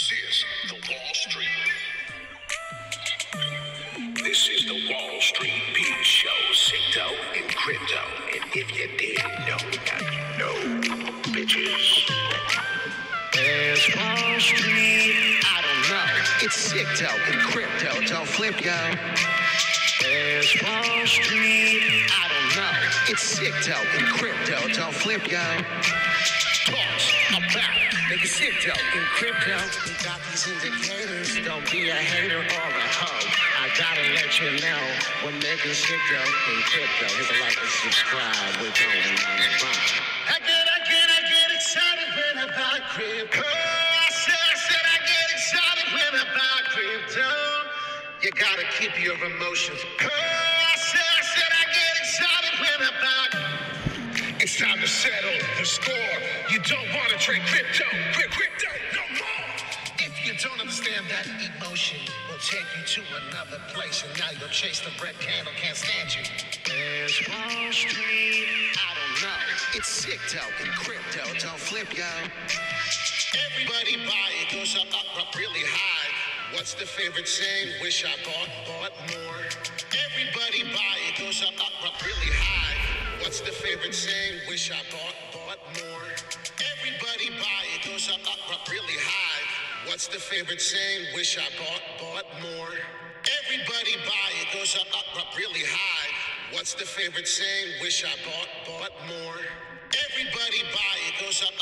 This is the Wall Street. This is the Wall Street Beat Show, Crypto and Crypto. And if you didn't know, now you know, bitches. There's Wall Street. I don't know. It's Crypto and Crypto. Don't flip, yo. There's Wall Street. I don't know. It's Crypto and Crypto. Don't flip, yo. Pause. I'm back. Nigga, Crypto and Crypto. We got these indicators. Don't be a hater or a hoe. I gotta let you know we're making Crypto and Crypto. Hit the like and subscribe. We're going on the run. I get excited when I buy crypto. I said I get excited when I buy crypto. You gotta keep your emotions. I said I get excited when I buy. It's time to settle the score. You don't want to trade crypto no more. If you don't understand that emotion, will take you to another place, and now you'll chase the red candle. Can't stand you. There's Wall Street. I don't know. It's Crypto and Crypto. Don't flip, yo. Everybody buy it, goes up really high. What's the favorite saying? Wish I bought more. Everybody buy it, goes up really high. What's the favorite saying? Wish I bought more. Everybody buy it, goes up really high. What's the favorite saying? Wish I bought more. Everybody buy it, goes up really high. What's the favorite saying? Wish I bought more. Everybody buy it, goes up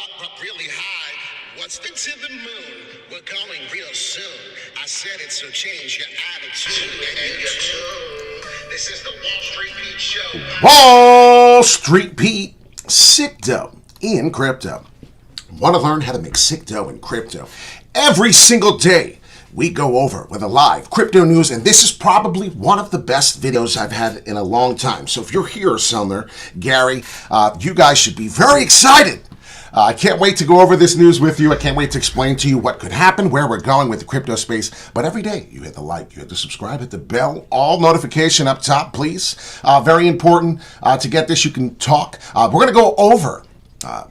really high. What's the to the moon? We're going real soon. I said it, so change your attitude and your tune. This is the Wall Street Beat Show. Wall Street Beat, sick dough in crypto. Want to learn how to make sick dough in crypto? Every single day we go over with a live crypto news, and this is probably one of the best videos I've had in a long time. So if you're here, Sumner, Gary, you guys should be very excited. I can't wait to go over this news with you. I can't wait to explain to you what could happen, where we're going with the crypto space. But every day, you hit the like, you hit the subscribe, hit the bell, all notification up top, please. Very important. To get this, you can talk. We're going to go over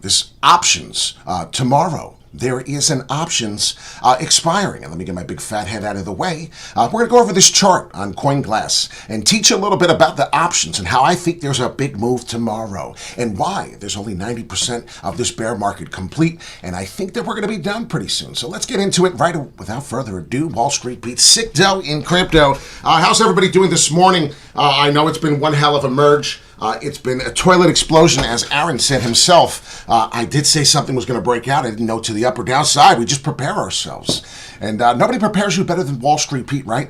this options tomorrow. There is an options expiring. And let me get my big fat head out of the way. We're going to go over this chart on CoinGlass and teach you a little bit about the options and how I think there's a big move tomorrow and why there's only 90% of this bear market complete. And I think that we're going to be done pretty soon. So let's get into it right without further ado. Wall Street Beat, sick dough in crypto. How's everybody doing this morning? I know it's been one hell of a merge. It's been a toilet explosion, as Aaron said himself. I did say something was going to break out. I didn't know to the up or down side. We just prepare ourselves. And nobody prepares you better than Wall Street Pete, right?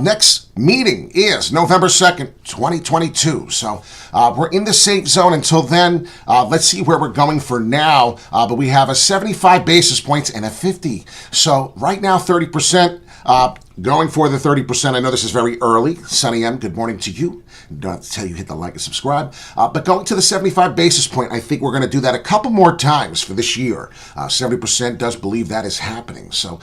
Next meeting is November 2nd, 2022. So we're in the safe zone until then. Let's see where we're going for now. But we have a 75 basis points and a 50. So right now, 30%. Going for the 30%. I know this is very early. Sunny M, good morning to you. Don't have to tell you, hit the like and subscribe. But going to the 75 basis point, I think we're going to do that a couple more times for this year. 70% does believe that is happening. So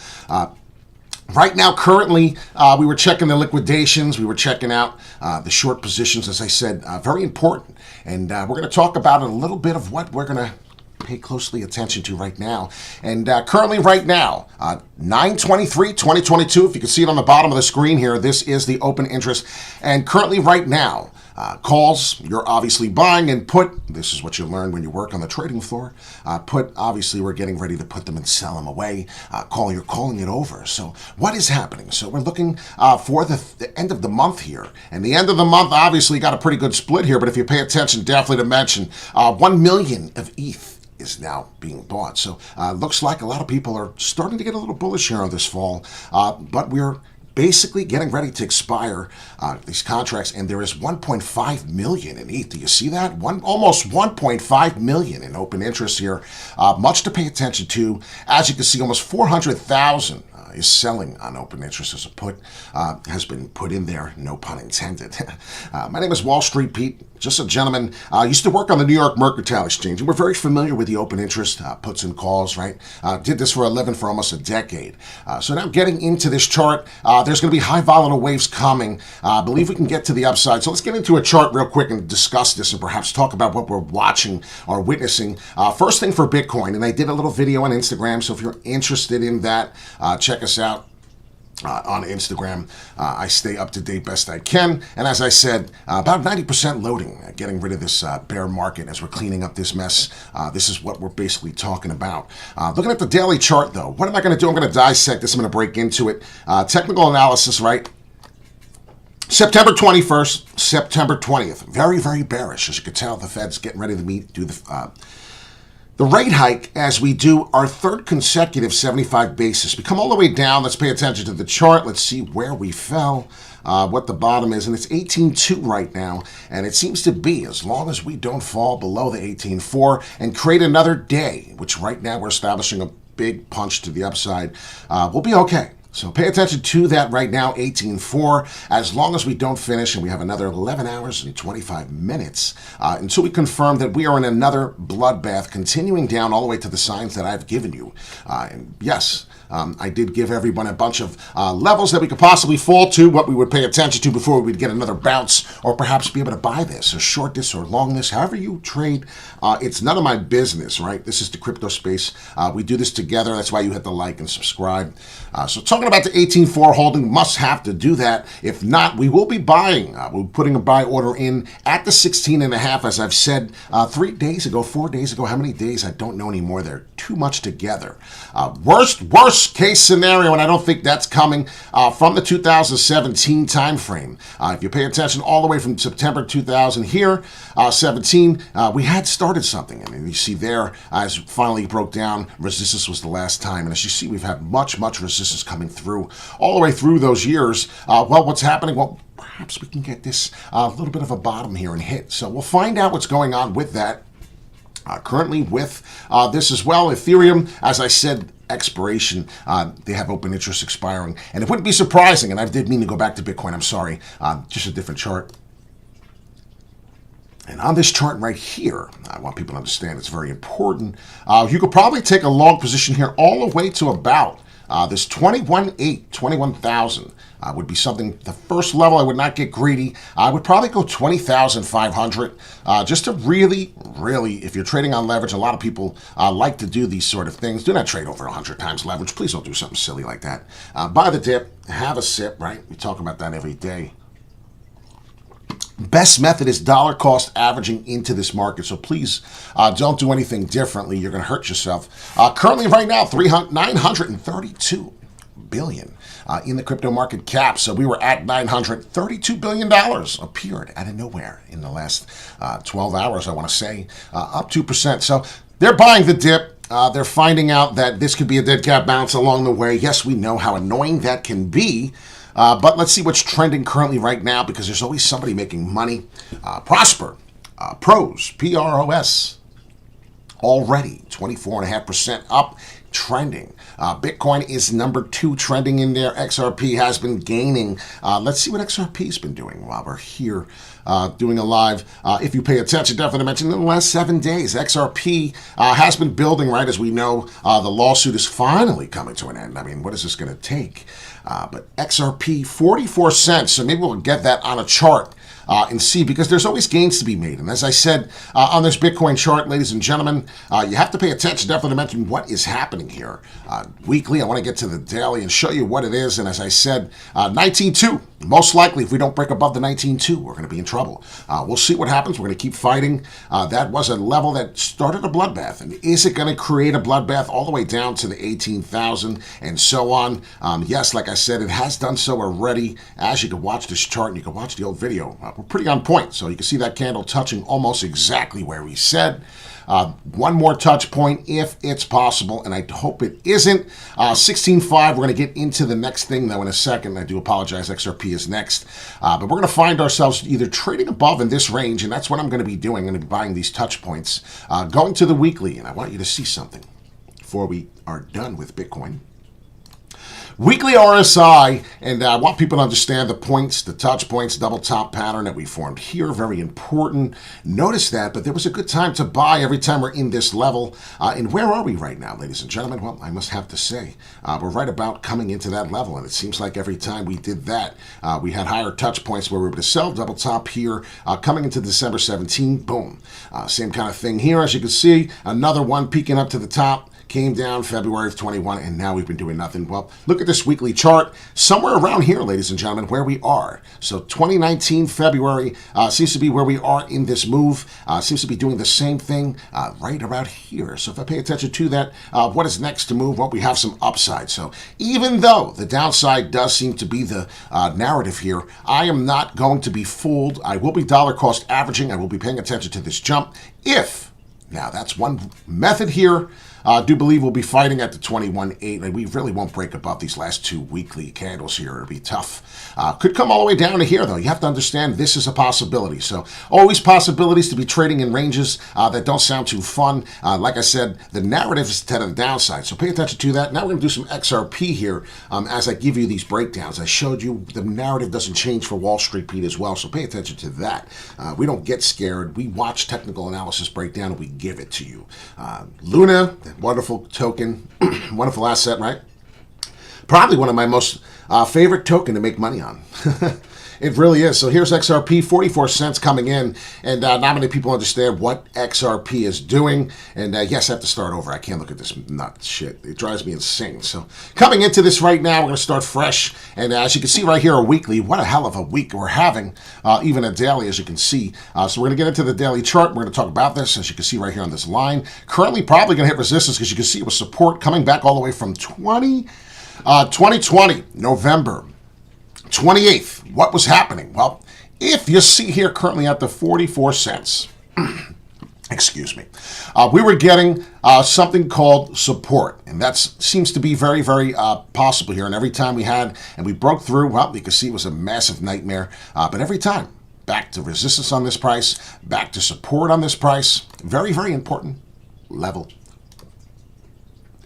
right now, currently, we were checking the liquidations. We were checking out the short positions, as I said, very important. And we're going to talk about a little bit of what we're going to pay closely attention to right now. And currently right now, 9/23/2022, if you can see it on the bottom of the screen here, this is the open interest. And currently right now, calls, you're obviously buying, and put, this is what you learn when you work on the trading floor. Put, obviously, we're getting ready to put them and sell them away. Call, you're calling it over. So what is happening? So we're looking for the end of the month here. And the end of the month, obviously, got a pretty good split here. But if you pay attention, definitely to mention, 1 million of ETH is now being bought. So looks like a lot of people are starting to get a little bullish here on this fall. But we're basically getting ready to expire these contracts, and there is 1.5 million in ETH. Do you see that? Almost 1.5 million in open interest here. Much to pay attention to. As you can see, almost 400,000 is selling on open interest as a put, has been put in there, no pun intended. My name is Wall Street Pete. just a gentleman, used to work on the New York Mercantile Exchange. And we're very familiar with the open interest, puts and calls, right? Did this for a living for almost a decade. So now getting into this chart, there's going to be high volatile waves coming. I believe we can get to the upside. So let's get into a chart real quick and discuss this and perhaps talk about what we're watching or witnessing. First thing for Bitcoin, and I did a little video on Instagram, so if you're interested in that, check us out. On Instagram. I stay up to date best I can. And as I said, about 90% loading, getting rid of this bear market as we're cleaning up this mess. This is what we're basically talking about. Looking at the daily chart, though, what am I going to do? I'm going to dissect this. I'm going to break into it. Technical analysis, right? September 21st, September 20th. Very, very bearish. As you can tell, the Fed's getting ready to do the rate hike as we do our third consecutive 75 basis. We come all the way down. Let's pay attention to the chart. Let's see where we fell, what the bottom is. And it's 18.2 right now. And it seems to be, as long as we don't fall below the 18.4 and create another day, which right now we're establishing a big punch to the upside, we'll be okay. So pay attention to that right now, 18.4. As long as we don't finish and we have another 11 hours and 25 minutes until we confirm that we are in another bloodbath, continuing down all the way to the signs that I've given you. And yes, I did give everyone a bunch of levels that we could possibly fall to, what we would pay attention to before we would get another bounce, or perhaps be able to buy this, or short this, or long this, however you trade. It's none of my business, right? This is the crypto space. We do this together. That's why you hit the like and subscribe. So talking about the 18.4 holding, must have to do that. If not, we will be buying. We're putting a buy order in at the 16.5, as I've said 3 days ago, 4 days ago. How many days? I don't know anymore. They're too much together. Worst case scenario, and I don't think that's coming from the 2017 time frame. If you pay attention all the way from September 2000 here, 17, we had started something. And you see there, as finally broke down, resistance was the last time. And as you see, we've had much resistance coming through all the way through those years. Well, what's happening? Well, perhaps we can get this a little bit of a bottom here and hit. So we'll find out what's going on with that. Currently with this as well, Ethereum, as I said, expiration. They have open interest expiring. And it wouldn't be surprising, and I did mean to go back to Bitcoin, I'm sorry, just a different chart. And on this chart right here, I want people to understand it's very important. You could probably take a long position here all the way to about this 21,000 would be something. The first level, I would not get greedy. I would probably go 20,500 just to really, if you're trading on leverage. A lot of people like to do these sort of things. Do not trade over 100 times leverage. Please don't do something silly like that. Buy the dip, have a sip, right? We talk about that every day. Best method is dollar cost averaging into this market. So please don't do anything differently. You're going to hurt yourself. Currently right now, 932 billion in the crypto market cap. So we were at $932 billion, appeared out of nowhere in the last 12 hours, I want to say, up 2%. So they're buying the dip. They're finding out that this could be a dead cat bounce along the way. Yes, we know how annoying that can be. But let's see what's trending currently right now, because there's always somebody making money. Prosper, Pros, P-R-O-S, already 24.5% up, trending. Bitcoin is number 2 trending in there. XRP has been gaining. Let's see what XRP's been doing while we're here doing a live. If you pay attention, definitely mentioned in the last 7 days, XRP has been building, right? As we know, the lawsuit is finally coming to an end. I mean, what is this going to take? But XRP, 44 cents. So maybe we'll get that on a chart and see, because there's always gains to be made. And as I said on this Bitcoin chart, ladies and gentlemen, you have to pay attention, definitely to mention what is happening here. Weekly, I want to get to the daily and show you what it is. And as I said, 19.2. Most likely, if we don't break above the 19.2, we're going to be in trouble. We'll see what happens. We're going to keep fighting. That was a level that started a bloodbath. And is it going to create a bloodbath all the way down to the 18,000 and so on? Yes, like I said, it has done so already. As you can watch this chart and you can watch the old video, we're pretty on point. So you can see that candle touching almost exactly where we said. One more touch point if it's possible, and I hope it isn't. 16.5, we're going to get into the next thing, though, in a second. I do apologize, XRP is next. But we're going to find ourselves either trading above in this range, and that's what I'm going to be doing. I'm going to be buying these touch points, going to the weekly, and I want you to see something before we are done with Bitcoin. Weekly RSI, and I want people to understand the points, the touch points, double top pattern that we formed here. Very important. Notice that, but there was a good time to buy every time we're in this level. And where are we right now, ladies and gentlemen? Well, I must have to say, we're right about coming into that level, and it seems like every time we did that, we had higher touch points where we were able to sell double top here. Coming into December 17, boom. Same kind of thing here, as you can see. Another one peeking up to the top. Came down February of 21, and now we've been doing nothing. Well, look at this weekly chart. Somewhere around here, ladies and gentlemen, where we are. So 2019 February seems to be where we are in this move. Seems to be doing the same thing right around here. So if I pay attention to that, what is next to move? Well, we have some upside. So even though the downside does seem to be the narrative here, I am not going to be fooled. I will be dollar cost averaging. I will be paying attention to this jump. Now that's one method here. I do believe we'll be fighting at the 21.8, and we really won't break above these last two weekly candles here. It'll be tough. Could come all the way down to here, though. You have to understand this is a possibility. So always possibilities to be trading in ranges that don't sound too fun. Like I said, the narrative is to the downside, so pay attention to that. Now we're going to do some XRP here as I give you these breakdowns. I showed you the narrative doesn't change for Wall Street, Pete, as well, so pay attention to that. We don't get scared. We watch technical analysis breakdown, and we give it to you. Luna, wonderful token, wonderful asset, right? Probably one of my most favorite token to make money on. It really is. So here's XRP, 44 cents coming in, and not many people understand what XRP is doing. And yes, I have to start over. I can't look at this nut shit. It drives me insane. So coming into this right now, we're going to start fresh. And as you can see right here, a weekly, what a hell of a week we're having, even a daily, as you can see. So we're going to get into the daily chart. We're going to talk about this, as you can see right here on this line. Currently probably going to hit resistance, because you can see it was support coming back all the way from 2020, November 28th. What was happening? Well, if you see here currently at the 44 cents, excuse me, we were getting something called support, and that seems to be very, very possible here. And every time we had, and we broke through, well, you can see it was a massive nightmare, but every time, back to resistance on this price, back to support on this price, very, very important level,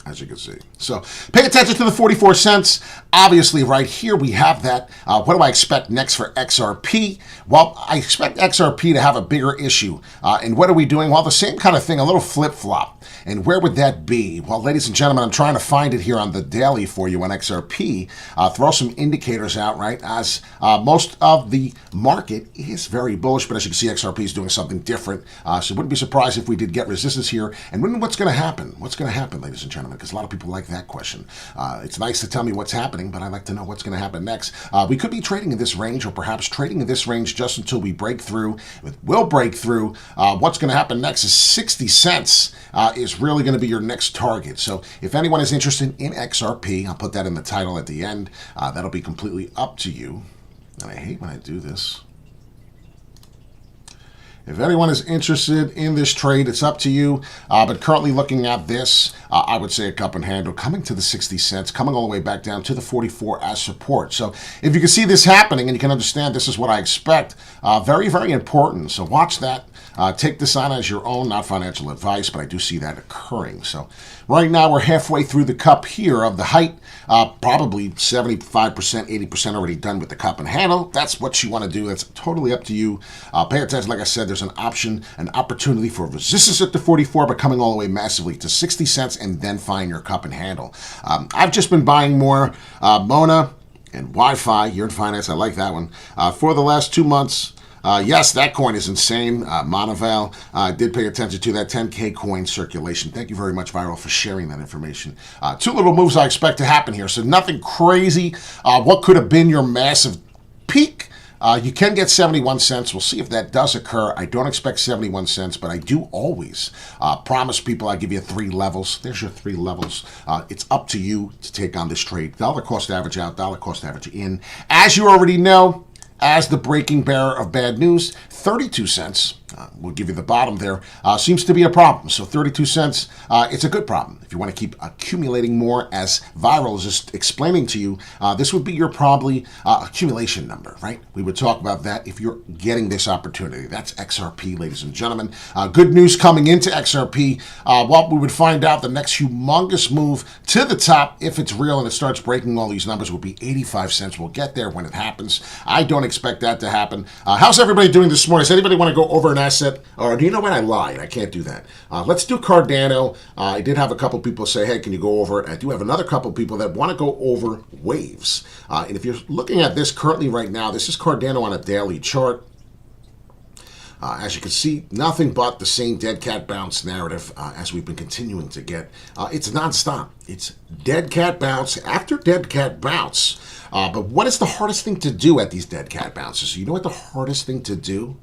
as you can see. So pay attention to the 44 cents. Obviously, right here we have that. What do I expect next for XRP? Well, I expect XRP to have a bigger issue. And what are we doing? Well, the same kind of thing, a little flip-flop. And where would that be? Well, ladies and gentlemen, I'm trying to find it here on the daily for you on XRP. Throw some indicators out, right? As most of the market is very bullish, but as you can see, XRP is doing something different. So wouldn't be surprised if we did get resistance here. And what's going to happen? What's going to happen, ladies and gentlemen? Because a lot of people like that question. It's nice to tell me what's happening, but I'd like to know what's going to happen next. We could be trading in this range, or perhaps trading in this range just until we break through. If we'll break through, what's going to happen next is 60 cents is really going to be your next target. So if anyone is interested in XRP, I'll put that in the title at the end. That'll be completely up to you. And I hate when I do this. If anyone is interested in this trade, it's up to you. But currently looking at this, I would say a cup and handle coming to the 60 cents, coming all the way back down to the 44 as support. So if you can see this happening and you can understand this is what I expect, very, very important. So watch that. Take this on as your own, not financial advice, but I do see that occurring. So right now we're halfway through the cup here of the height, probably 75%, 80% already done with the cup and handle. That's what you want to do. That's totally up to you. Pay attention. Like I said, there's an option, an opportunity for resistance at the 44, but coming all the way massively to 60 cents and then find your cup and handle. I've just been buying more Mona and Wi-Fi. You're in finance. I like that one. For the last 2 months, yes, that coin is insane. Monoval. I did pay attention to that 10K coin circulation. Thank you very much, Viral, for sharing that information. 2 little moves I expect to happen here. So nothing crazy. What could have been your massive peak? You can get 71 cents. We'll see if that does occur. I don't expect 71 cents, but I do always promise people I give you 3 levels. There's your 3 levels. It's up to you to take on this trade. Dollar cost average out, dollar cost average in. As you already know, as the breaking bearer of bad news, 32 cents, we'll give you the bottom there, seems to be a problem. So 32 cents, it's a good problem. If you want to keep accumulating more, as Viral is just explaining to you, this would be your probably accumulation number, right? We would talk about that if you're getting this opportunity. That's XRP, ladies and gentlemen. Good news coming into XRP. Well, we would find out the next humongous move to the top, if it's real and it starts breaking all these numbers, will be 85 cents. We'll get there when it happens. I don't expect that to happen. How's everybody doing this morning? Does anybody want to go over an asset? Or do you know what? I lied. I can't do that. Let's do Cardano. I did have a couple people say, hey, can you go over it? I do have another couple people that want to go over waves. And if you're looking at this currently right now, this is Cardano on a daily chart. As you can see, nothing but the same dead cat bounce narrative as we've been continuing to get. It's nonstop. It's dead cat bounce after dead cat bounce. But what is the hardest thing to do at these dead cat bounces? You know what the hardest thing to do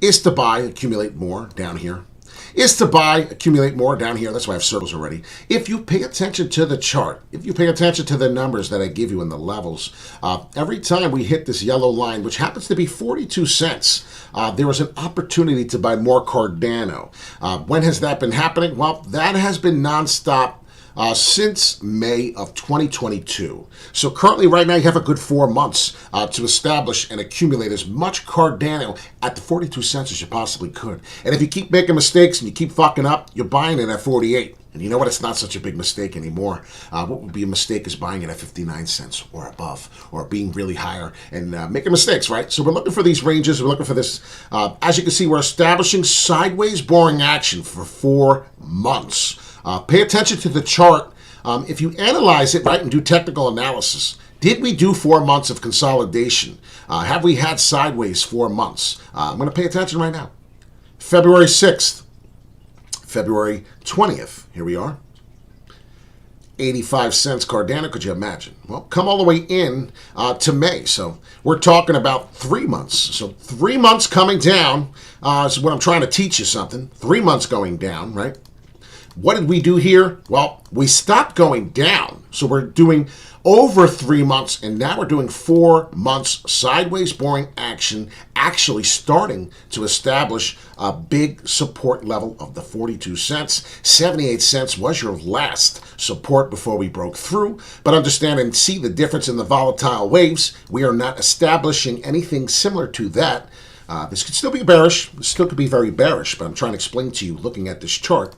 is to buy, accumulate more down here. Is to buy, accumulate more down here. That's why I have circles already. If you pay attention to the chart, if you pay attention to the numbers that I give you in the levels, every time we hit this yellow line, which happens to be 42 cents, there was an opportunity to buy more Cardano. When has that been happening? Well, that has been nonstop since May of 2022. So currently right now you have a good 4 months to establish and accumulate as much Cardano at the 42 cents as you possibly could. And if you keep making mistakes and you keep fucking up, you're buying it at 48. And you know what? It's not such a big mistake anymore. What would be a mistake is buying it at 59 cents or above, or being really higher and making mistakes, right? So we're looking for these ranges. We're looking for this. As you can see, we're establishing sideways boring action for 4 months. Pay attention to the chart. If you analyze it, right, and do technical analysis, did we do 4 months of consolidation? Have we had sideways 4 months? I'm going to pay attention right now. February 6th, February 20th, here we are. 85 cents Cardano, could you imagine? Well, come all the way in to May. So we're talking about 3 months. So 3 months coming down is what I'm trying to teach you something. 3 months going down, right? What did we do here? Well, we stopped going down. So we're doing over 3 months, and now we're doing 4 months sideways boring action, actually starting to establish a big support level of the 42 cents. 78 cents was your last support before we broke through. But understand and see the difference in the volatile waves. We are not establishing anything similar to that. This could still be bearish. This still could be very bearish, but I'm trying to explain to you looking at this chart.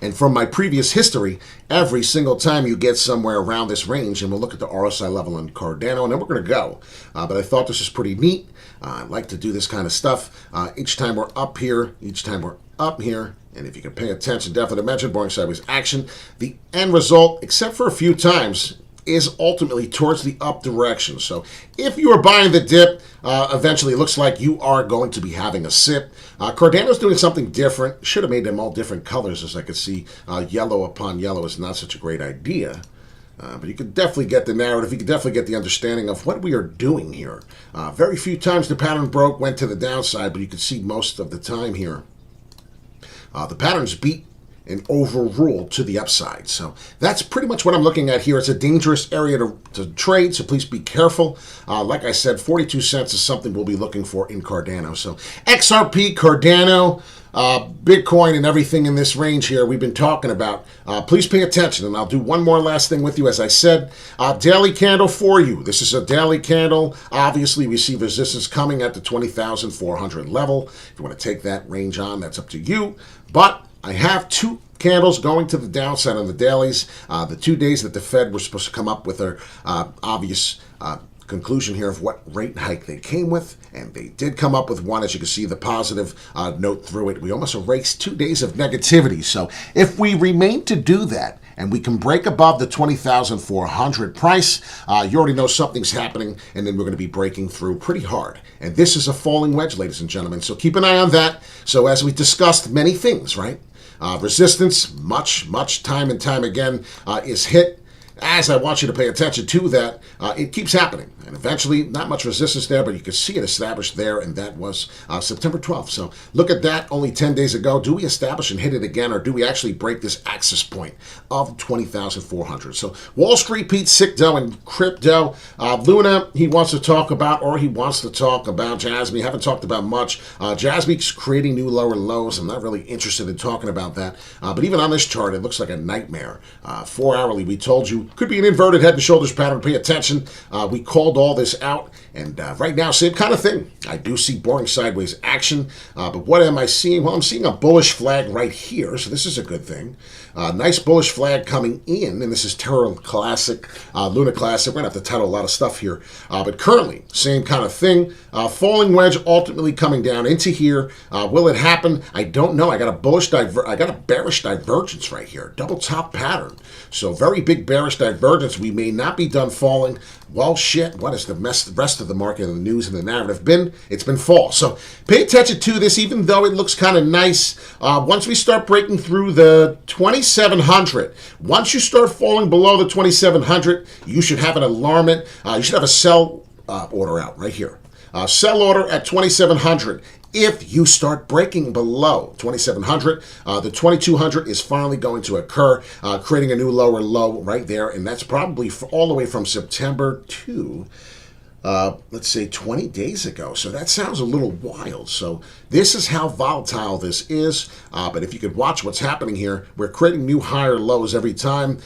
And from my previous history, every single time you get somewhere around this range, and we'll look at the RSI level in Cardano, and then we're going to go. But I thought this was pretty neat. I like to do this kind of stuff. Each time we're up here, each time we're up here, and if you can pay attention, definitely mention boring sideways action. The end result, except for a few times, is ultimately towards the up direction. So if you are buying the dip, eventually it looks like you are going to be having a sip. Cardano's doing something different. Should have made them all different colors, as I could see. Yellow upon yellow is not such a great idea. But you could definitely get the narrative. You could definitely get the understanding of what we are doing here. Very few times the pattern broke, went to the downside, but you could see most of the time here. The patterns beat and overrule to the upside. So that's pretty much what I'm looking at here. It's a dangerous area to trade, so please be careful. Like I said, 42 cents is something we'll be looking for in Cardano. So XRP, Cardano, Bitcoin, and everything in this range here we've been talking about. Please pay attention, and I'll do one more last thing with you. As I said, daily candle for you. This is a daily candle. Obviously, we see resistance coming at the 20,400 level. If you want to take that range on, that's up to you. But I have 2 candles going to the downside on the dailies. The 2 days that the Fed was supposed to come up with their obvious conclusion here of what rate hike they came with, and they did come up with one. As you can see, the positive note through it. We almost erased 2 days of negativity. So if we remain to do that, and we can break above the 20,400 price, you already know something's happening, and then we're going to be breaking through pretty hard. And this is a falling wedge, ladies and gentlemen. So keep an eye on that. So as we discussed many things, right? Resistance, much time and time again, is hit. as I want you to pay attention to that, it keeps happening. And eventually, not much resistance there, but you can see it established there, and that was September 12th. So look at that, only 10 days ago. Do we establish and hit it again, or do we actually break this access point of 20,400? So Wall Street Pete, Sicto, and crypto. Luna, he wants to talk about, or he wants to talk about Jasmy. Haven't talked about much. Jasmy's creating new lower lows. I'm not really interested in talking about that. But even on this chart, it looks like a nightmare. 4 hourly, we told you, could be an inverted head and shoulders pattern. Pay attention. We called all this out, and right now, same kind of thing. I do see boring sideways action, but what am I seeing? Well, I'm seeing a bullish flag right here, so this is a good thing. Nice bullish flag coming in, and this is Terra Classic, Luna Classic. We're going to have to title a lot of stuff here, but currently, same kind of thing. Falling wedge ultimately coming down into here. Will it happen? I don't know. I got a bearish divergence right here, double top pattern. So very big bearish divergence. We may not be done falling. Well, shit, what has the rest of the market and the news and the narrative been? It's been fall. So pay attention to this, even though it looks kind of nice. Once we start breaking through the 2,700, once you start falling below the 2,700, you should have an alarmment. You should have a sell order out right here. Sell order at 2,700. If you start breaking below 2,700, the 2,200 is finally going to occur, creating a new lower low right there, and that's probably all the way from September to, let's say, 20 days ago. So that sounds a little wild. So this is how volatile this is, but if you could watch what's happening here, we're creating new higher lows every time.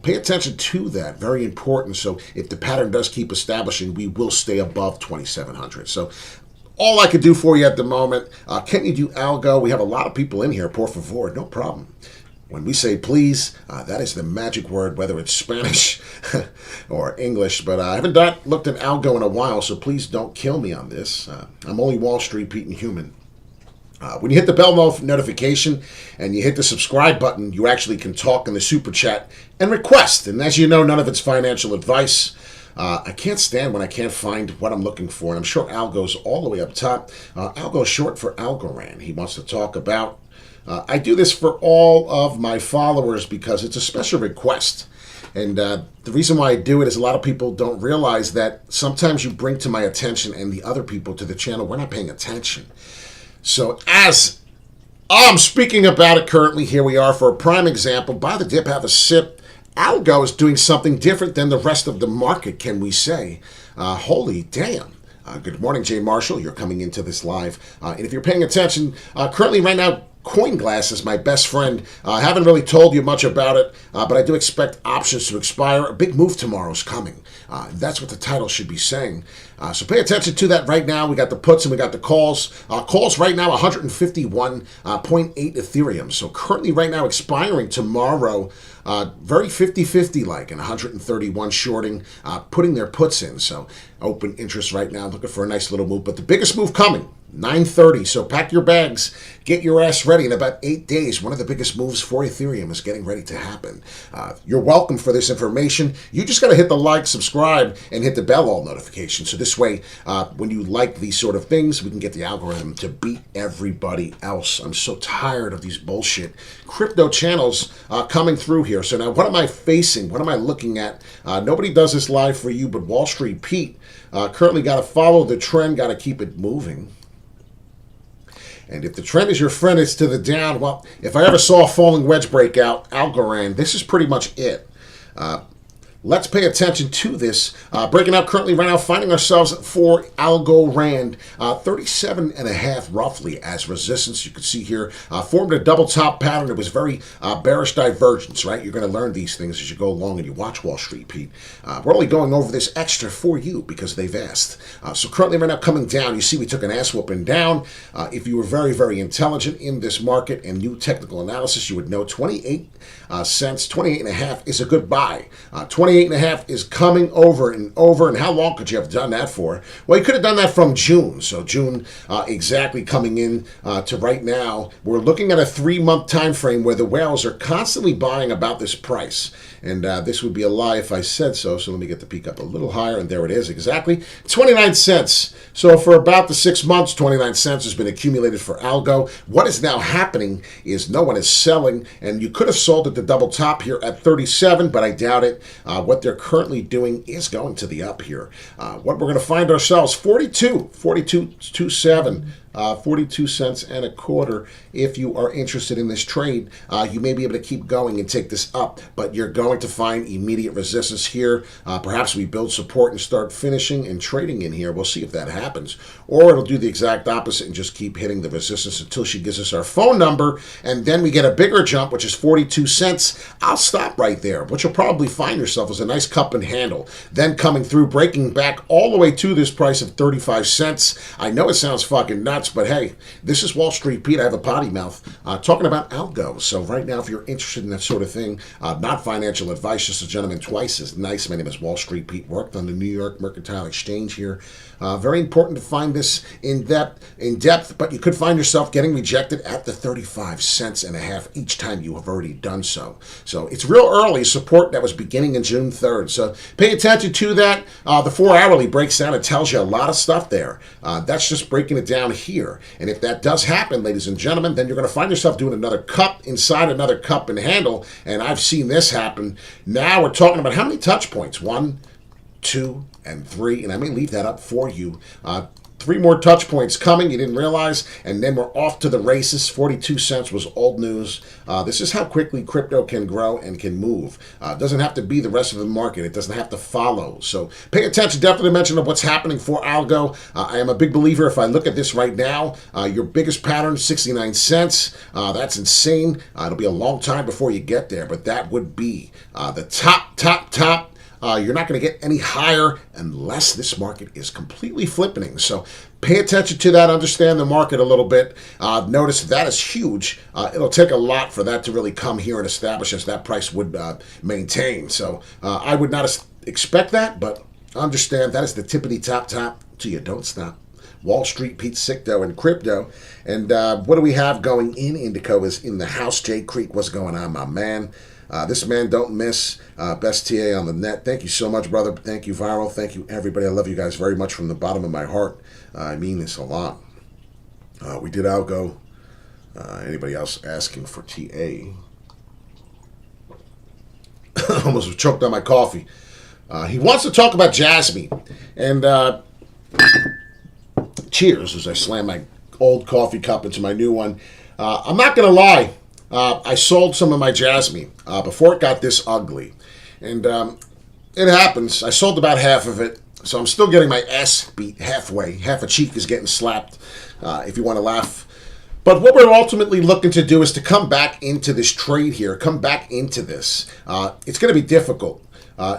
Pay attention to that, very important. So if the pattern does keep establishing, we will stay above 2,700. So all I could do for you at the moment. Can you do algo? We have a lot of people in here. Por favor, no problem. When we say please, that is the magic word, whether it's Spanish or English. But I haven't looked at algo in a while, so please don't kill me on this. I'm only Wall Street Pete and human. When you hit the bell notification and you hit the subscribe button, you actually can talk in the super chat and request. And as you know, none of it's financial advice. I can't stand when I can't find what I'm looking for, and I'm sure Algo's all the way up top. Algo's short for Algorand. He wants to talk about. I do this for all of my followers because it's a special request. And the reason why I do it is a lot of people don't realize that sometimes you bring to my attention and the other people to the channel, we're not paying attention. So as I'm speaking about it currently, here we are for a prime example. Buy the dip, have a sip. Algo is doing something different than the rest of the market, can we say? Holy damn. Good morning, Jay Marshall. You're coming into this live. And if you're paying attention, currently right now, CoinGlass is my best friend. I haven't really told you much about it, but I do expect options to expire. A big move tomorrow is coming. That's what the title should be saying. So pay attention to that right now. We got the puts and we got the calls. Calls right now, 151.8 Ethereum. So currently right now expiring tomorrow, very 50-50 like, and 131 shorting, putting their puts in. So open interest right now, looking for a nice little move. But the biggest move coming, 9:30. So pack your bags, get your ass ready. In about 8 days, one of the biggest moves for Ethereum is getting ready to happen. You're welcome for this information. You just got to hit the like, subscribe, and hit the bell all notification. So this way, when you like these sort of things, we can get the algorithm to beat everybody else. I'm so tired of these bullshit crypto channels coming through here. So now what am I facing? What am I looking at? Nobody does this live for you but Wall Street Pete. Currently got to follow the trend, got to keep it moving. And if the trend is your friend, it's to the down. Well, if I ever saw a falling wedge breakout, Algorand, this is pretty much it. Let's pay attention to this. Breaking out currently right now, finding ourselves for Algorand, 37.5 roughly as resistance. You can see here, formed a double top pattern. It was very bearish divergence, right? You're going to learn these things as you go along and you watch Wall Street, Pete. We're only going over this extra for you because they've asked. So currently right now coming down, you see we took an ass whooping down. If you were very, very intelligent in this market and knew technical analysis, you would know 28 cents, 28.5 is a good buy. 28 28.5 is coming over and over. And how long could you have done that for? Well, you could have done that from June. So June exactly coming in to right now. We're looking at a 3-month time frame where the whales are constantly buying about this price. And this would be a lie if I said so. So let me get the peak up a little higher. And there it is exactly. 29 cents. So for about the 6 months, 29 cents has been accumulated for Algo. What is now happening is no one is selling. And you could have sold at the double top here at 37, but I doubt it. What they're currently doing is going to the up here. What we're going to find ourselves, 42.27. 42 cents and a quarter. If you are interested in this trade, you may be able to keep going and take this up, but you're going to find immediate resistance here. Perhaps we build support and start finishing and trading in here. We'll see if that happens. Or it'll do the exact opposite and just keep hitting the resistance until she gives us our phone number, and then we get a bigger jump, which is 42 cents. I'll stop right there. What you'll probably find yourself is a nice cup and handle. Then coming through, breaking back all the way to this price of 35 cents. I know it sounds fucking nuts, but hey, this is Wall Street Pete. I have a potty mouth talking about algo. So right now, if you're interested in that sort of thing, not financial advice, just a gentleman twice as nice. My name is Wall Street Pete. Worked on the New York Mercantile Exchange here. Very important to find this in depth, but you could find yourself getting rejected at the 35 cents and a half each time you have already done so. So it's real early support that was beginning in June 3rd. So pay attention to that. The 4 hourly breaks down and tells you a lot of stuff there. That's just breaking it down here. And if that does happen, ladies and gentlemen, then you're going to find yourself doing another cup inside another cup and handle. And I've seen this happen. Now we're talking about how many touch points? 1, 2, and 3. And I may leave that up for you. 3 more touch points coming, you didn't realize, and then we're off to the races. 42 cents was old news. This is how quickly crypto can grow and can move. It doesn't have to be the rest of the market. It doesn't have to follow. So pay attention, definitely mention of what's happening for Algo. I am a big believer. If I look at this right now, your biggest pattern, 69 cents. That's insane. It'll be a long time before you get there, but that would be the top. You're not going to get any higher unless this market is completely flipping. So pay attention to that. Understand the market a little bit. Notice that is huge. It'll take a lot for that to really come here and establish as that price would maintain. So I would not expect that, but understand that is the tippity top till you don't stop. Wall Street, Pete Sicto, and crypto. And what do we have going in? Indico is in the house. Jay Creek, what's going on, my man? This man don't miss. Best TA on the net. Thank you so much, brother. Thank you, Viral. Thank you, everybody. I love you guys very much from the bottom of my heart. I mean this a lot. We did Algo. Anybody else asking for TA? Almost choked on my coffee. He wants to talk about Jasmy. And cheers as I slam my old coffee cup into my new one. I'm not going to lie. I sold some of my Jasmy before it got this ugly. And it happens. I sold about half of it. So I'm still getting my ass beat halfway. Half a cheek is getting slapped, if you want to laugh. But what we're ultimately looking to do is to come back into this trade here. Come back into this. It's going to be difficult.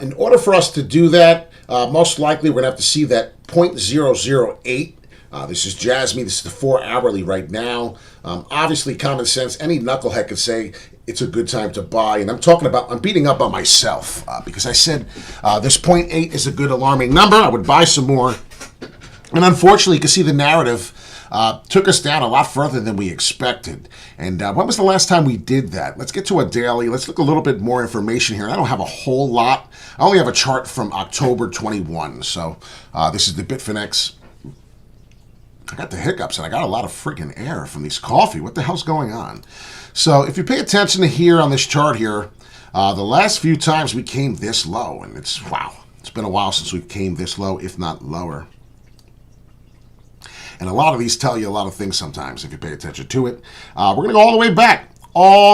In order for us to do that, most likely we're going to have to see that 0.008. This is Jasmy. This is the 4 hourly right now. Obviously, common sense. Any knucklehead could say it's a good time to buy. And I'm beating up on myself because I said this 0.8 is a good alarming number. I would buy some more. And unfortunately, you can see the narrative took us down a lot further than we expected. And when was the last time we did that? Let's get to a daily. Let's look a little bit more information here. I don't have a whole lot. I only have a chart from October 21. So this is the Bitfinex. I got the hiccups and I got a lot of freaking air from these coffee. What the hell's going on? So if you pay attention to here on this chart here, the last few times we came this low, and it's been a while since we came this low, if not lower. And a lot of these tell you a lot of things sometimes if you pay attention to it. We're going to go all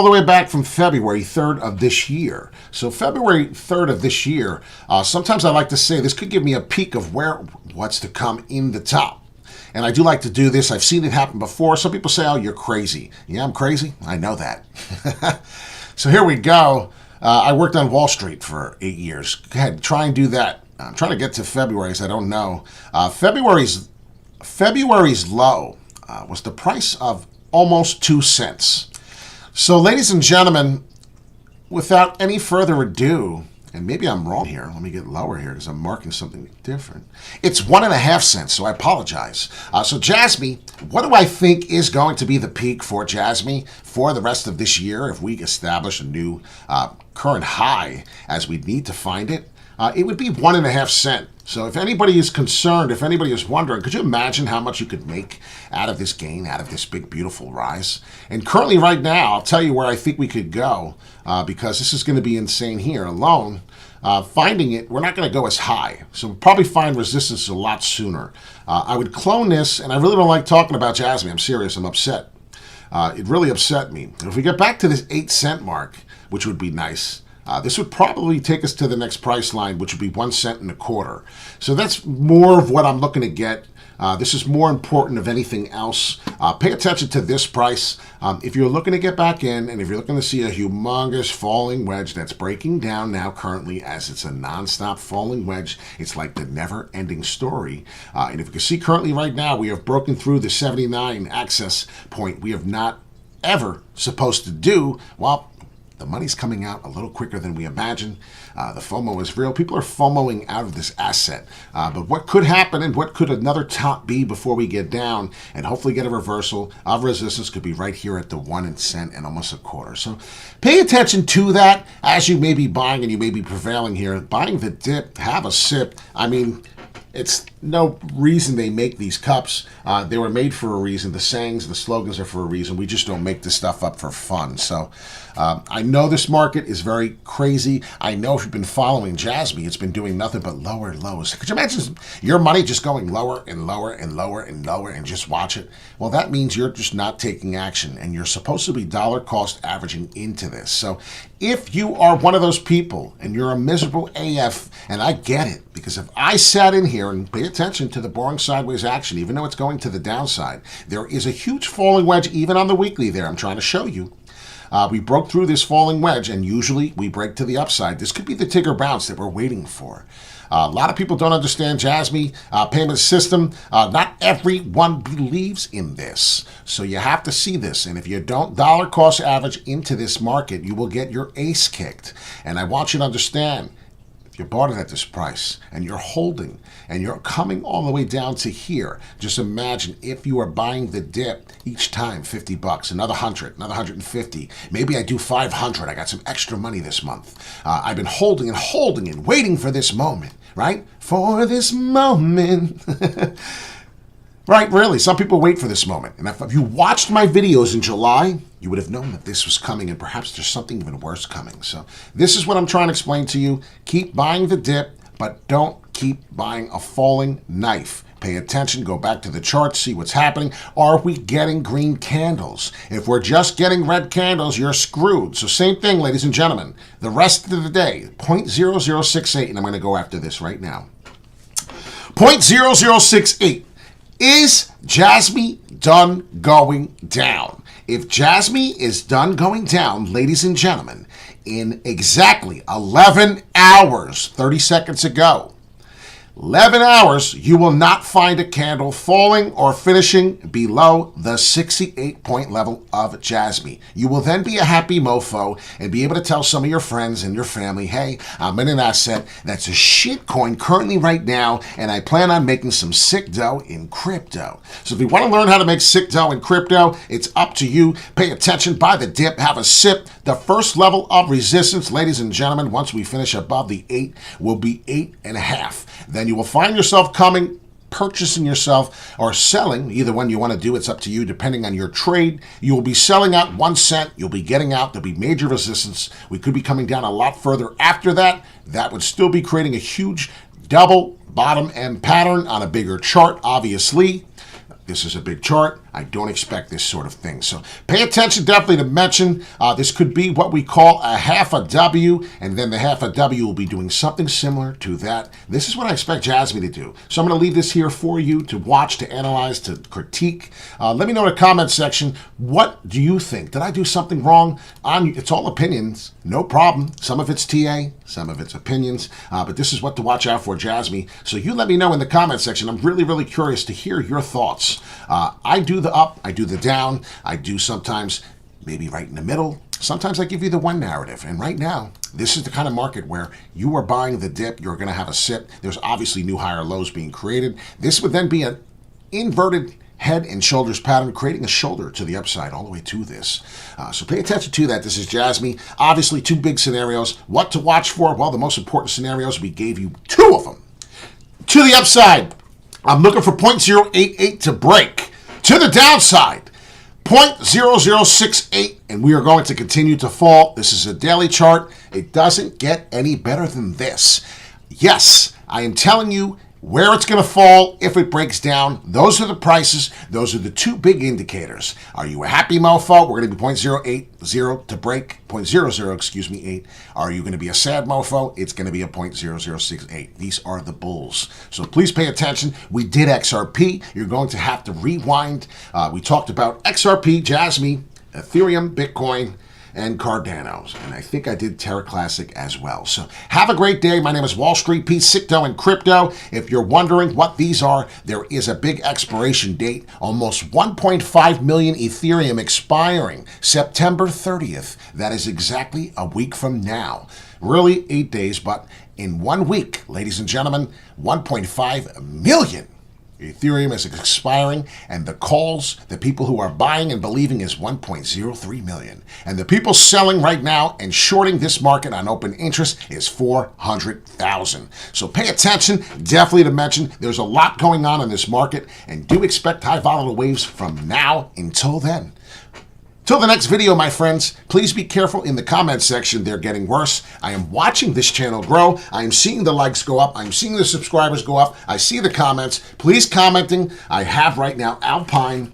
the way back from February 3rd of this year. So February 3rd of this year, sometimes I like to say this could give me a peek of what's to come in the top. And I do like to do this. I've seen it happen before. Some people say, oh, you're crazy. Yeah, I'm crazy. I know that. So here we go. I worked on Wall Street for 8 years. Go ahead, try and do that. I'm trying to get to February's. I don't know. February's low was the price of almost 2 cents. So, ladies and gentlemen, without any further ado, and maybe I'm wrong here. Let me get lower here because I'm marking something different. It's 1.5 cents, so I apologize. So Jasmy, what do I think is going to be the peak for Jasmy for the rest of this year if we establish a new current high as we need to find it? It would be 1.5 cents. So if anybody is concerned, if anybody is wondering, could you imagine how much you could make out of this gain, out of this big, beautiful rise? And currently right now, I'll tell you where I think we could go because this is going to be insane here alone. Finding it, we're not going to go as high. So we'll probably find resistance a lot sooner. I would clone this, and I really don't like talking about Jasmy. I'm serious. I'm upset. It really upset me. If we get back to this 8 cent mark, which would be nice, this would probably take us to the next price line, which would be 1 cent and a quarter. So that's more of what I'm looking to get. This is more important of anything else. Pay attention to this price. If you're looking to get back in, and if you're looking to see a humongous falling wedge that's breaking down now currently as it's a nonstop falling wedge, it's like the never-ending story. And if you can see currently right now, we have broken through the 79 access point. We have not ever supposed to do, well, the money's coming out a little quicker than we imagined. The FOMO is real. People are FOMOing out of this asset. But what could happen and what could another top be before we get down and hopefully get a reversal of resistance could be right here at the 1 cent and almost a quarter. So pay attention to that as you may be buying and you may be prevailing here. Buying the dip, have a sip. I mean, it's no reason they make these cups. They were made for a reason. The sayings, the slogans are for a reason. We just don't make this stuff up for fun. So I know this market is very crazy. I know if you've been following Jasmy, it's been doing nothing but lower lows. Could you imagine your money just going lower and lower and lower and lower and just watch it? Well, that means you're just not taking action, and you're supposed to be dollar cost averaging into this. So if you are one of those people and you're a miserable AF, and I get it, because if I sat in here and pay attention to the boring sideways action, even though it's going to the downside, there is a huge falling wedge even on the weekly there. I'm trying to show you. We broke through this falling wedge, and usually we break to the upside. This could be the Tigger bounce that we're waiting for. A lot of people don't understand Jasmy payment system. Not everyone believes in this. So you have to see this. And if you don't dollar cost average into this market, you will get your ace kicked. And I want you to understand, if you bought it at this price and you're holding and you're coming all the way down to here, just imagine if you are buying the dip each time, $50, another 100, another 150. Maybe I do 500. I got some extra money this month. I've been holding and waiting for this moment, right? For this moment. Right, really. Some people wait for this moment. And if you watched my videos in July, you would have known that this was coming, and perhaps there's something even worse coming. So this is what I'm trying to explain to you. Keep buying the dip, but don't keep buying a falling knife. Pay attention, go back to the chart, see what's happening. Are we getting green candles? If we're just getting red candles, you're screwed. So same thing, ladies and gentlemen. The rest of the day, 0.0068, and I'm going to go after this right now. 0.0068. Is Jasmy done going down? If Jasmy is done going down, ladies and gentlemen, in exactly 11 hours, 30 seconds ago, 11 hours, you will not find a candle falling or finishing below the 68-point level of Jasmy. You will then be a happy mofo and be able to tell some of your friends and your family, hey, I'm in an asset that's a shit coin currently right now, and I plan on making some sick dough in crypto. So if you want to learn how to make sick dough in crypto, it's up to you. Pay attention, buy the dip, have a sip. The first level of resistance, ladies and gentlemen, once we finish above the 8, will be 8.5. Then you will find yourself coming, purchasing yourself, or selling. Either one you want to do, it's up to you, depending on your trade. You will be selling out 1 cent. You'll be getting out. There'll be major resistance. We could be coming down a lot further after that. That would still be creating a huge double bottom end pattern on a bigger chart, obviously. This is a big chart. I don't expect this sort of thing. So pay attention definitely to mention this could be what we call a half a W, and then the half a W will be doing something similar to that. This is what I expect Jasmy to do. So I'm going to leave this here for you to watch, to analyze, to critique. Let me know in the comment section, what do you think? Did I do something wrong? It's all opinions, no problem. Some of it's TA, some of it's opinions, but this is what to watch out for, Jasmy. So you let me know in the comment section. I'm really, really curious to hear your thoughts. I do the up, I do the down, I do sometimes maybe right in the middle. Sometimes I give you the one narrative. And right now, this is the kind of market where you are buying the dip, you're going to have a sip. There's obviously new higher lows being created. This would then be an inverted head and shoulders pattern, creating a shoulder to the upside all the way to this. So pay attention to that. This is Jasmy. Obviously, two big scenarios. What to watch for? Well, the most important scenarios, we gave you two of them. To the upside, I'm looking for 0.088 to break. To the downside, 0.0068, and we are going to continue to fall. This is a daily chart. It doesn't get any better than this. Yes, I am telling you where it's going to fall if it breaks down. Those are the prices. Those are the two big indicators. Are you a happy mofo? We're going to be 0.080 to break, 8. Are you going to be a sad mofo? It's going to be a 0.0068. These are the bulls. So please pay attention. We did XRP. You're going to have to rewind. We talked about XRP, Jasmy, Ethereum, Bitcoin, and Cardano. And I think I did Terra Classic as well. So have a great day. My name is Wall Street Pete, Sicto and Crypto. If you're wondering what these are, there is a big expiration date. Almost 1.5 million Ethereum expiring September 30th. That is exactly a week from now. Really 8 days, but in 1 week, ladies and gentlemen, 1.5 million Ethereum is expiring, and the calls, the people who are buying and believing, is 1.03 million. And the people selling right now and shorting this market on open interest is 400,000. So pay attention, definitely to mention, there's a lot going on in this market, and do expect high volatile waves from now until then. Till the next video, my friends, please be careful in the comment section. They're getting worse. I am watching this channel grow. I am seeing the likes go up. I'm seeing the subscribers go up. I see the comments. Please commenting. I have right now Alpine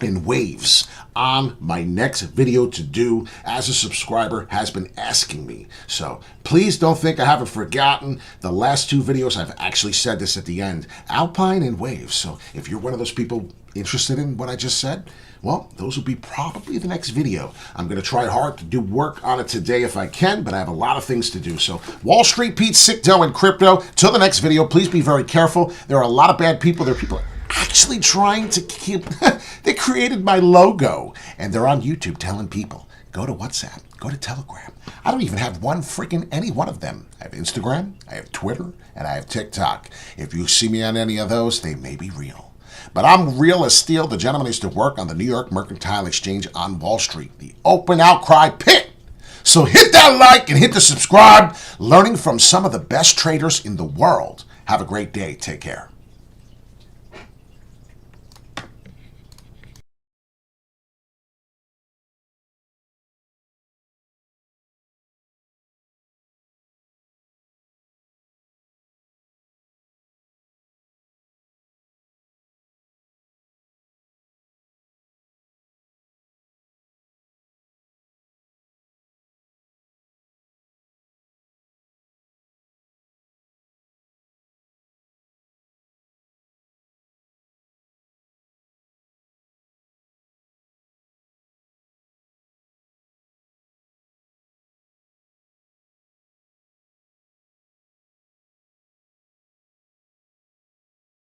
and Waves on my next video to do, as a subscriber has been asking me. So please don't think I haven't forgotten. The last two videos, I've actually said this at the end. Alpine and Waves. So if you're one of those people interested in what I just said, well, those will be probably the next video. I'm going to try hard to do work on it today if I can, but I have a lot of things to do. So Wall Street Pete, Sicto and Crypto. Till the next video, please be very careful. There are a lot of bad people. There are people actually trying to keep... They created my logo, and they're on YouTube telling people, go to WhatsApp, go to Telegram. I don't even have any one of them. I have Instagram, I have Twitter, and I have TikTok. If you see me on any of those, they may be real. But I'm real as steel. The gentleman used to work on the New York Mercantile Exchange on Wall Street, the open outcry pit. So hit that like and hit the subscribe, learning from some of the best traders in the world. Have a great day. Take care.